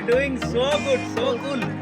doing so good, so cool.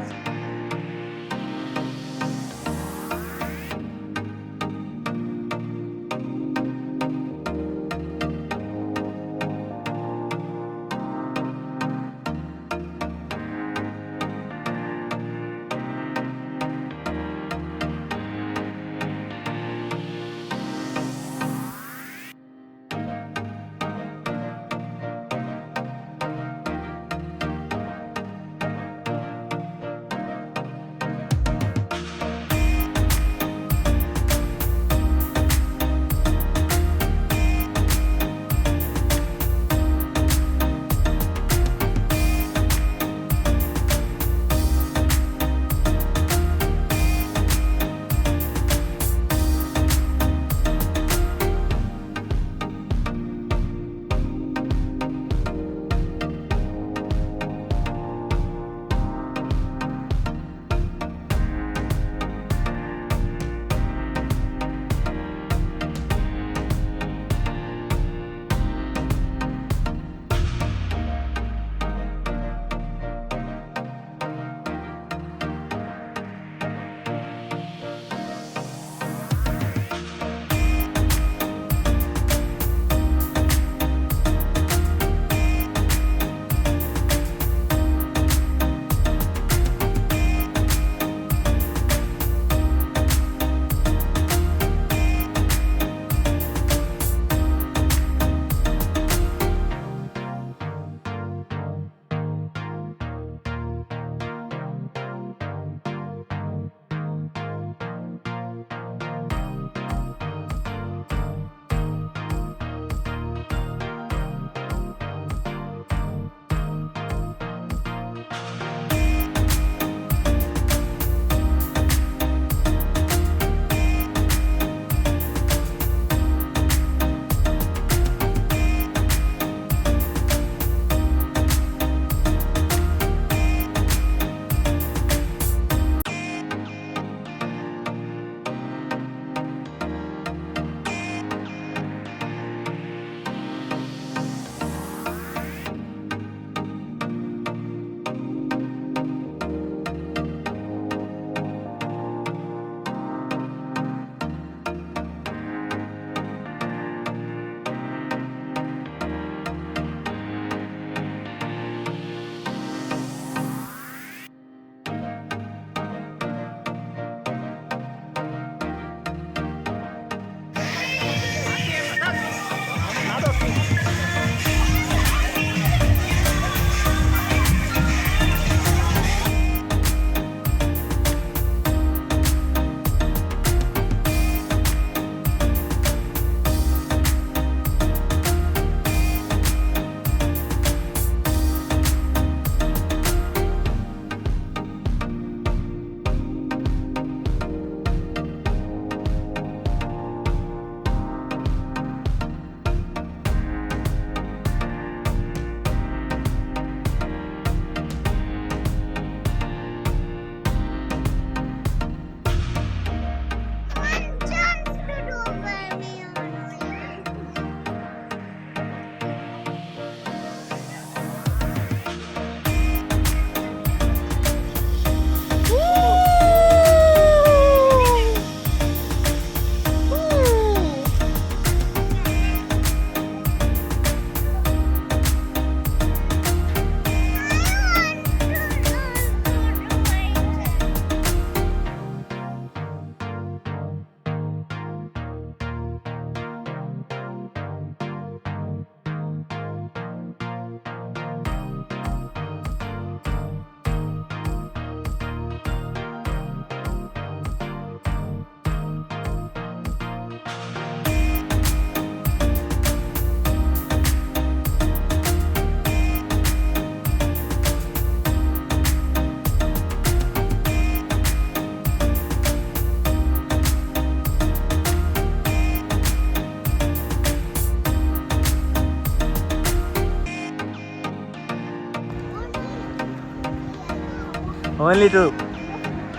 Only two.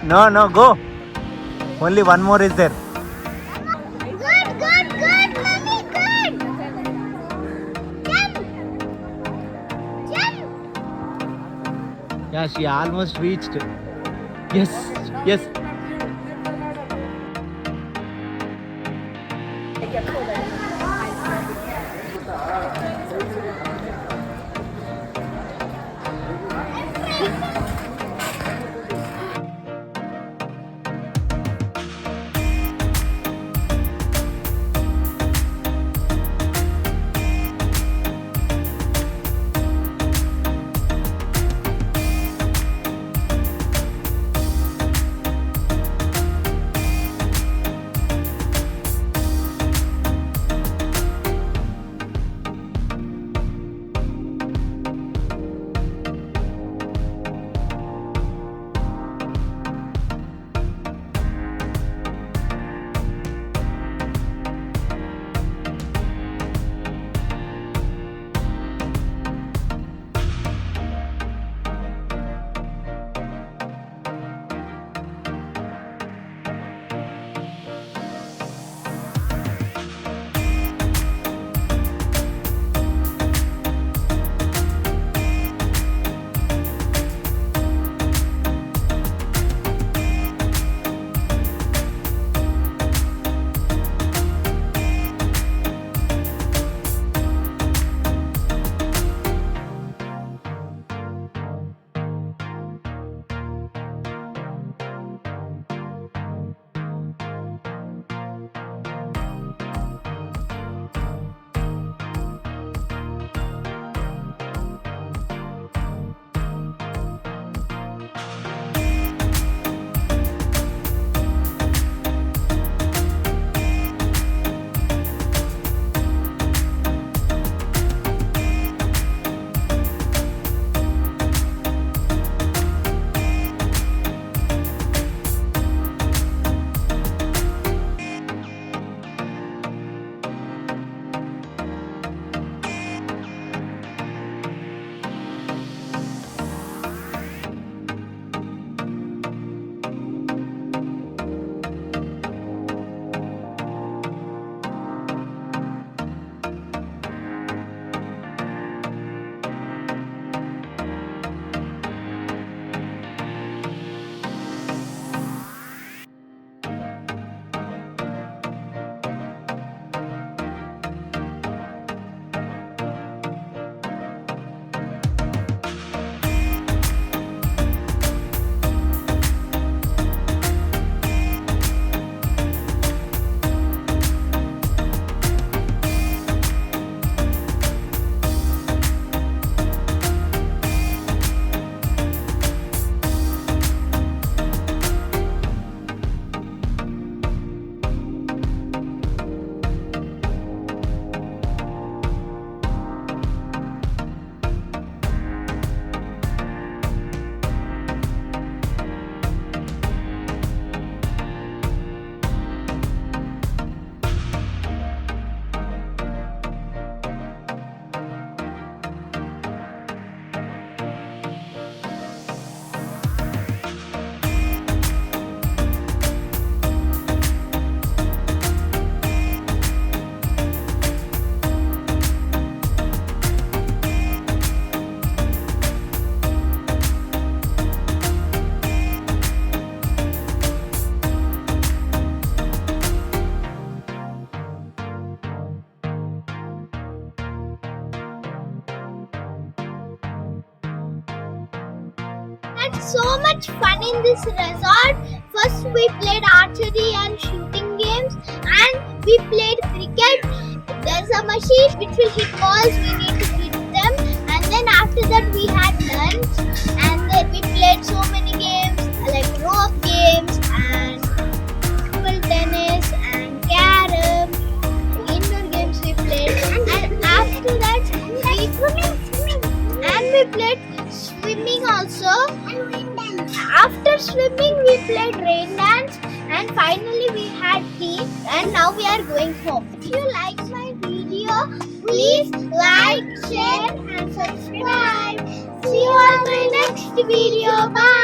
No, no, go. Only one more is there. Good, good, good, mommy, good. Jump. Jump. Yeah, she almost reached. Yes, yes. Had so much fun in this resort. First we played archery and shooting games, and we played cricket. There's a machine which will hit balls, we need to hit them, and then after that we had lunch, and then we played so many games like rope games and table tennis and carom, indoor games we played, and after that we played swimming also. After swimming we played rain dance, and finally we had tea, and now we are going home. If you like my video, please like, share and subscribe. See you on my next video. Bye.